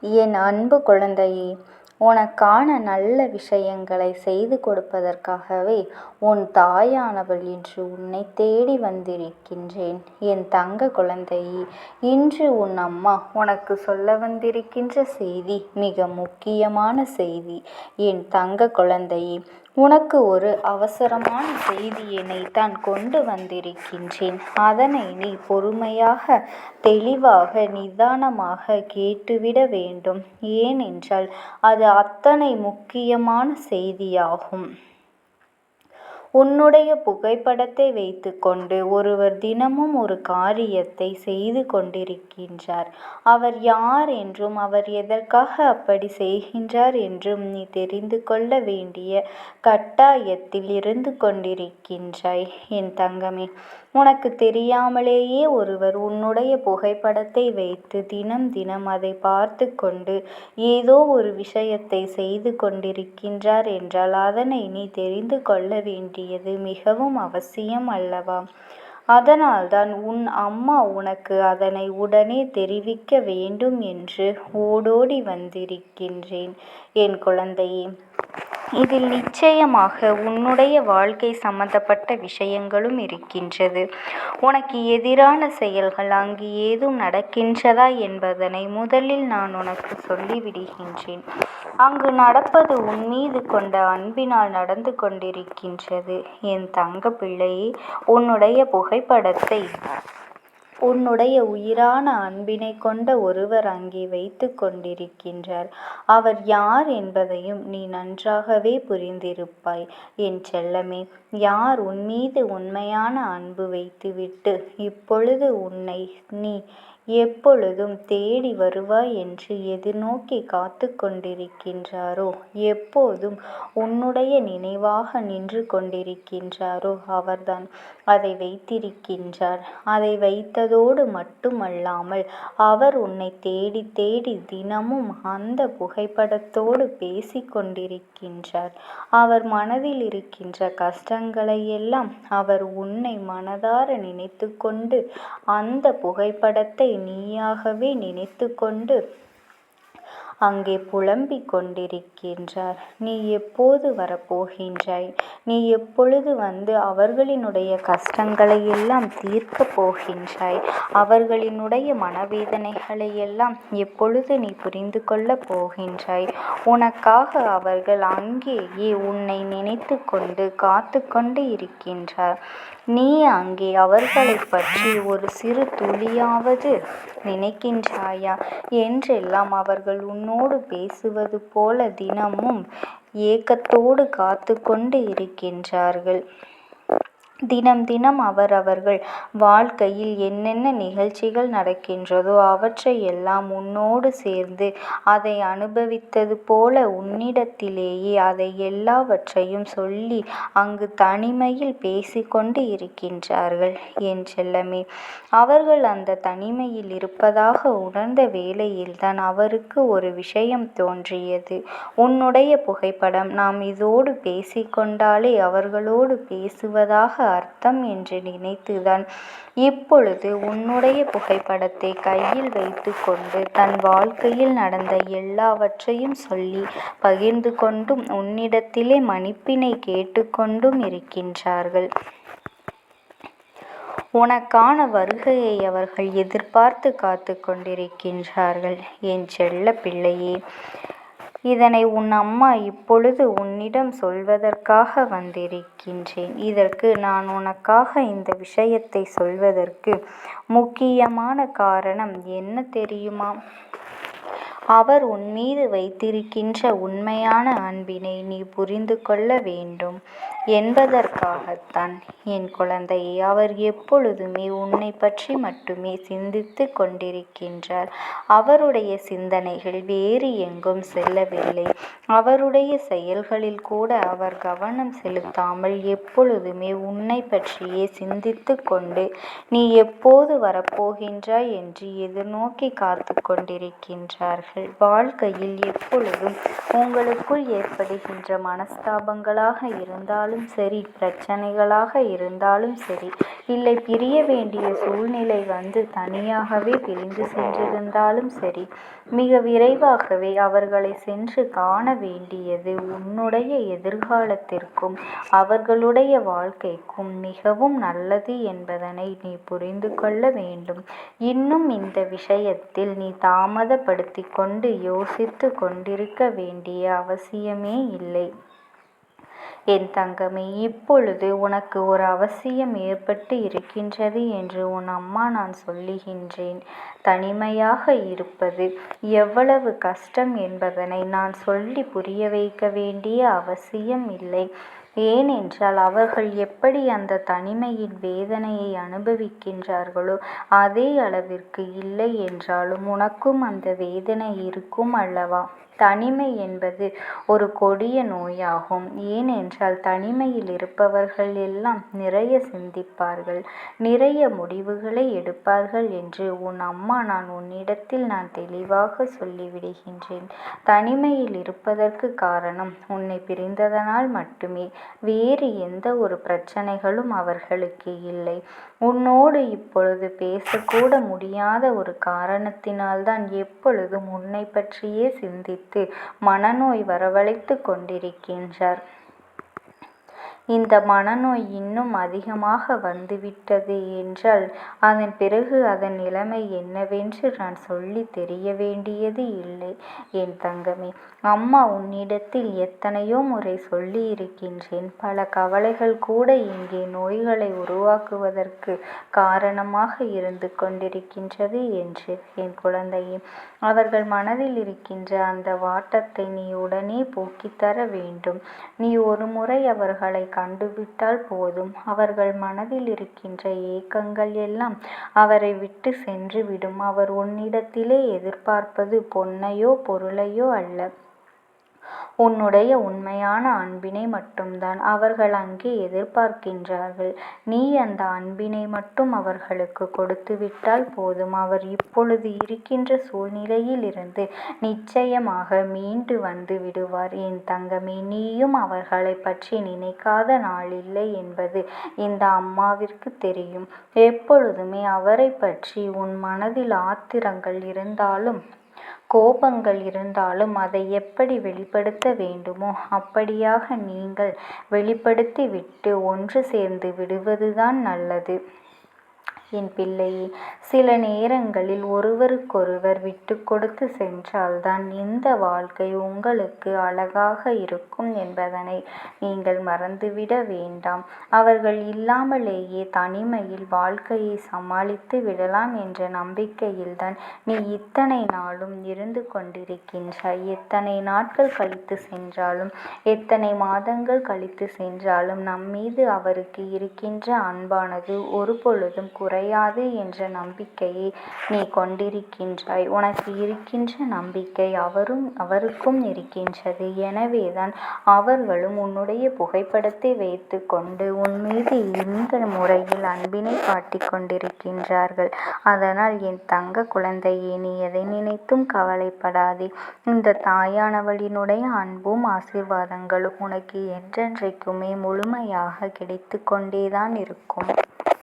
என் அன்பு குழந்தையே, உனக்கான நல்ல விஷயங்களை செய்து கொடுப்பதற்காகவே உன் தாயானவள் இன்று உன்னை தேடி வந்திருக்கின்றேன். என் தங்க குழந்தையே, இன்று உன் அம்மா உனக்கு சொல்ல வந்திருக்கின்ற செய்தி மிக முக்கியமான செய்தி. என் தங்க குழந்தையே, உனக்கு ஒரு அவசரமான செய்தியினை தான் கொண்டு வந்திருக்கின்றேன். அதனை நீ பொறுமையாக, தெளிவாக, நிதானமாக கேட்டுவிட வேண்டும். ஏனென்றால் அது அத்தனை முக்கியமான செய்தியாகும். உன்னுடைய புகைப்படத்தை வைத்து கொண்டு ஒருவர் தினமும் ஒரு காரியத்தை செய்து கொண்டிருக்கின்றார். அவர் யார் என்றும் அவர் எதற்காக அப்படி செய்கின்றார் என்றும் நீ தெரிந்து கொள்ள வேண்டிய கட்டாயத்தில் இருந்து கொண்டிருக்கின்றாய். என் தங்கமே, உனக்கு தெரியாமலேயே ஒருவர் உன்னுடைய புகைப்படத்தை வைத்து தினம் தினம் அதை பார்த்து கொண்டு ஏதோ ஒரு விஷயத்தை செய்து கொண்டிருக்கின்றார் என்றால் அதனை நீ தெரிந்து கொள்ள வேண்டியது மிகவும் அவசியம் அல்லவா? அதனால்தான் உன் அம்மா உனக்கு அதனை உடனே தெரிவிக்க வேண்டும் என்று ஓடோடி வந்திருக்கின்றேன். என் குழந்தையே, இதில் நிச்சயமாக உன்னுடைய வாழ்க்கை சம்பந்தப்பட்ட விஷயங்களும் இருக்கின்றது. உனக்கு எதிரான செயல்கள் அங்கு ஏதும் நடக்கின்றதா என்பதனை முதலில் நான் உனக்கு சொல்லிவிடுகின்றேன். அங்கு நடப்பது உன் மீது கொண்ட அன்பினால் நடந்து கொண்டிருக்கின்றது. என் தங்க பிள்ளையே, உன்னுடைய புகைப்படத்தை உன்னுடைய உயிரான அன்பினை கொண்ட ஒருவர் அங்கே வைத்து கொண்டிருக்கின்றார். அவர் யார் என்பதையும் நீ நன்றாகவே புரிந்திருப்பாய். என் செல்லமே, யார் உன் மீது உண்மையான அன்பு வைத்துவிட்டு இப்பொழுது உன்னை நீ எப்பொழுதும் தேடி வருவாய் என்று எதிர்நோக்கி காத்து கொண்டிருக்கின்றாரோ, எப்போதும் உன்னுடைய நினைவாக நின்று கொண்டிருக்கின்றாரோ அவர்தான் அதை வைத்திருக்கின்றார். அதை வைத்ததோடு மட்டுமல்லாமல் அவர் உன்னை தேடி தேடி தினமும் அந்த புகைப்படத்தோடு பேசி கொண்டிருக்கின்றார். அவர் மனதில் இருக்கின்ற கஷ்டங்களை எல்லாம் அவர் உன்னை மனதார நினைத்து கொண்டு அந்த புகைப்படத்தை நீயாகவே நினைத்து கொண்டு அங்கே புலம்பிக் கொண்டிருக்கின்றார். நீ எப்போது வரப்போகின்றாய்? நீ எப்பொழுது வந்து அவர்களினுடைய கஷ்டங்களை எல்லாம் தீர்க்கப் போகின்றாய்? அவர்களினுடைய மனவேதனைகளை எல்லாம் எப்பொழுது நீ புரிந்து கொள்ளப் போகின்றாய்? உனக்காக அவர்கள் அங்கேயே உன்னை நினைத்து கொண்டு காத்து கொண்டு இருக்கின்றார். நீ அங்கே அவர்களை பற்றி ஒரு சிறு துளியாவது நினைக்கின்றாயா என்றெல்லாம் அவர்கள் உன்னோடு பேசுவது போல தினமும் ஏக்கத்தோடு காத்து கொண்டு இருக்கின்றார்கள். தினம் தினம் அவர்கள் வாழ்க்கையில் என்னென்ன நிகழ்ச்சிகள் நடக்கின்றதோ அவற்றை எல்லாம் உன்னோடு சேர்ந்து அதை அனுபவித்தது போல உன்னிடத்திலேயே அதை எல்லாவற்றையும் சொல்லி அங்கு தனிமையில் பேசிக்கொண்டு இருக்கின்றார்கள். என் செல்லமே, அவர்கள் அந்த தனிமையில் இருப்பதாக உணர்ந்த வேளையில்தான் அவருக்கு ஒரு விஷயம் தோன்றியது. உன்னுடைய புகைப்படம் நாம் இதோடு பேசிக்கொண்டாலே அவர்களோடு பேசுவதாக அர்த்தம் என்று நினைத்துதான் இப்பொழுது உன்னுடைய புகைப்படத்தை கையில் வைத்து கொண்டு தன் வாழ்க்கையில் நடந்த எல்லாவற்றையும் சொல்லி பகிர்ந்து கொண்டும் உன்னிடத்திலே மன்னிப்பினை கேட்டுக்கொண்டும் இருக்கின்றார்கள். உனக்கான வருகையை அவர்கள் எதிர்பார்த்து காத்து கொண்டிருக்கின்றார்கள். என் செல்ல பிள்ளையே, இதனை உன் அம்மா இப்பொழுது உன்னிடம் சொல்வதற்காக வந்திருக்கின்றேன். இதற்கு நான் உனக்காக இந்த விஷயத்தை சொல்வதற்கு முக்கியமான காரணம் என்ன தெரியுமா? அவர் உன் மீது வைத்திருக்கின்ற உண்மையான அன்பினை நீ புரிந்து கொள்ள வேண்டும் என்பதற்காகத்தான். என் குழந்தையை, அவர் எப்பொழுதுமே உன்னை பற்றி மட்டுமே சிந்தித்து கொண்டிருக்கின்றார். அவருடைய சிந்தனைகள் வேறு எங்கும் செல்லவில்லை. அவருடைய செயல்களில் கூட அவர் கவனம் செலுத்தாமல் எப்பொழுதுமே உன்னை பற்றியே சிந்தித்து கொண்டு நீ எப்போது வரப்போகின்றாய் என்று எதிர்நோக்கி காத்து கொண்டிருக்கின்றார்கள். வாழ்க்கையில் எப்பொழுதும் உங்களுக்குள் ஏற்படுகின்ற மனஸ்தாபங்களாக இருந்தாலும் இருந்தாலும் சரி, பிரச்சனைகளாக இருந்தாலும் சரி, இல்லை பிரிய வேண்டிய சூழ்நிலை வந்து தனியாகவே பிரிந்து சென்றிருந்தாலும் சரி, மிக விரைவாகவே அவர்களை சென்று காண வேண்டியது உன்னுடைய எதிர்காலத்திற்கும் அவர்களுடைய வாழ்க்கைக்கும் மிகவும் நல்லது என்பதனை நீ புரிந்து கொள்ள வேண்டும். இன்னும் இந்த விஷயத்தில் நீ தாமதப்படுத்தி கொண்டு யோசித்து கொண்டிருக்க வேண்டிய அவசியமே இல்லை. என் தங்கமே, இப்பொழுது உனக்கு ஒரு அவசியம் ஏற்பட்டு இருக்கின்றது என்று உன் அம்மா நான் சொல்லுகின்றேன். தனிமையாக இருப்பது எவ்வளவு கஷ்டம் என்பதனை நான் சொல்லி புரிய வைக்க வேண்டிய அவசியம் இல்லை. ஏனென்றால் அவர்கள் எப்படி அந்த தனிமையின் வேதனையை அனுபவிக்கின்றார்களோ அதே அளவிற்கு இல்லை என்றாலும் உனக்கும் அந்த வேதனை இருக்கும் அல்லவா? தனிமை என்பது ஒரு கொடிய நோயாகும். ஏனென்றால் தனிமையில் இருப்பவர்கள் எல்லாம் நிறைய சிந்திப்பார்கள், நிறைய முடிவுகளை எடுப்பார்கள் என்று உன் அம்மா நான் உன்னிடத்தில் நான் தெளிவாக சொல்லிவிடுகின்றேன். தனிமையில் இருப்பதற்கு காரணம் உன்னை பிரிந்ததனால் மட்டுமே. வேறு எந்த ஒரு பிரச்சனைகளும் அவர்களுக்கு இல்லை. உன்னோடு இப்பொழுது பேசக்கூட முடியாத ஒரு காரணத்தினால்தான் எப்பொழுதும் உன்னை பற்றியே சிந்தித்து மனநோய் வரவழைத்து கொண்டிருக்கின்றார். இந்த மனநோய் இன்னும் அதிகமாக வந்துவிட்டது என்றால் அதன் பிறகு அதன் நிலைமை என்னவென்று நான் சொல்லி தெரிய வேண்டியது இல்லை. என் தங்கமே, அம்மா உன்னிடத்தில் எத்தனையோ முறை சொல்லி இருக்கின்றேன். பல கவலைகள் கூட இங்கே நோய்களை உருவாக்குவதற்கு காரணமாக இருந்து கொண்டிருக்கின்றது என்று. என் குழந்தையே, அவர்கள் மனதில் இருக்கின்ற அந்த வாட்டத்தை நீ உடனே போக்கித்தர வேண்டும். நீ ஒரு முறை அவர்களை கண்டுவிட்டால் போதும். அவர்கள் மனதில் இருக்கின்ற ஏக்கங்கள் எல்லாம் அவரை விட்டு சென்று விடும். அவர் உன்னிடத்திலே எதிர்பார்ப்பது பொன்னையோ பொருளையோ அல்ல, உன்னுடைய உண்மையான அன்பினை மட்டும்தான் அவர்கள் அங்கே எதிர்பார்க்கின்றார்கள். நீ அந்த அன்பினை மட்டும் அவர்களுக்கு கொடுத்துவிட்டால் போதும். அவர் இப்பொழுது இருக்கின்ற சூழ்நிலையில் இருந்து நிச்சயமாக மீண்டு வந்து விடுவார். என் தங்கமே, நீயும் அவர்களை பற்றி நினைக்காத நாளில்லை என்பது இந்த அம்மாவிற்கு தெரியும். எப்பொழுதுமே அவரை பற்றி உன் மனதில் ஆத்திரங்கள் இருந்தாலும் கோபங்கள் இருந்தாலும் அதை எப்படி வெளிப்படுத்த வேண்டுமோ அப்படியாக நீங்கள் வெளிப்படுத்தி விட்டு ஒன்று சேர்ந்து விடுவதுதான் நல்லது. என் பிள்ளையே, சில நேரங்களில் ஒருவருக்கொருவர் விட்டு கொடுத்து சென்றால்தான் இந்த வாழ்க்கை உங்களுக்கு அழகாக இருக்கும் என்பதனை நீங்கள் மறந்துவிட வேண்டாம். அவர்கள் இல்லாமலேயே தனிமையில் வாழ்க்கையை சமாளித்து விடலாம் என்ற நம்பிக்கையில்தான் நீ இத்தனை நாளும் இருந்து கொண்டிருக்கின்றாய். எத்தனை நாட்கள் கழித்து சென்றாலும், எத்தனை மாதங்கள் கழித்து சென்றாலும் நம்மீது அவருக்கு இருக்கின்ற அன்பானது ஒரு பொழுதும் குறையாது என்ற நம்பிக்கையை நீ கொண்டிருக்கின்றாய். உனக்கு இருக்கின்ற நம்பிக்கை அவருக்கும் இருக்கின்றது. எனவேதான் அவர்களும் உன்னுடைய புகைப்படத்தை வைத்து கொண்டு உன் மீது இந்த முறையில் அன்பினை காட்டிக் கொண்டிருக்கின்றார்கள். அதனால் என் தங்க குழந்தையே, நீ எதை நினைத்தும் கவலைப்படாதே. இந்த தாயானவளினுடைய அன்பும் ஆசீர்வாதங்களும் உனக்கு என்றென்றைக்குமே முழுமையாக கிடைத்து கொண்டேதான் இருக்கும்.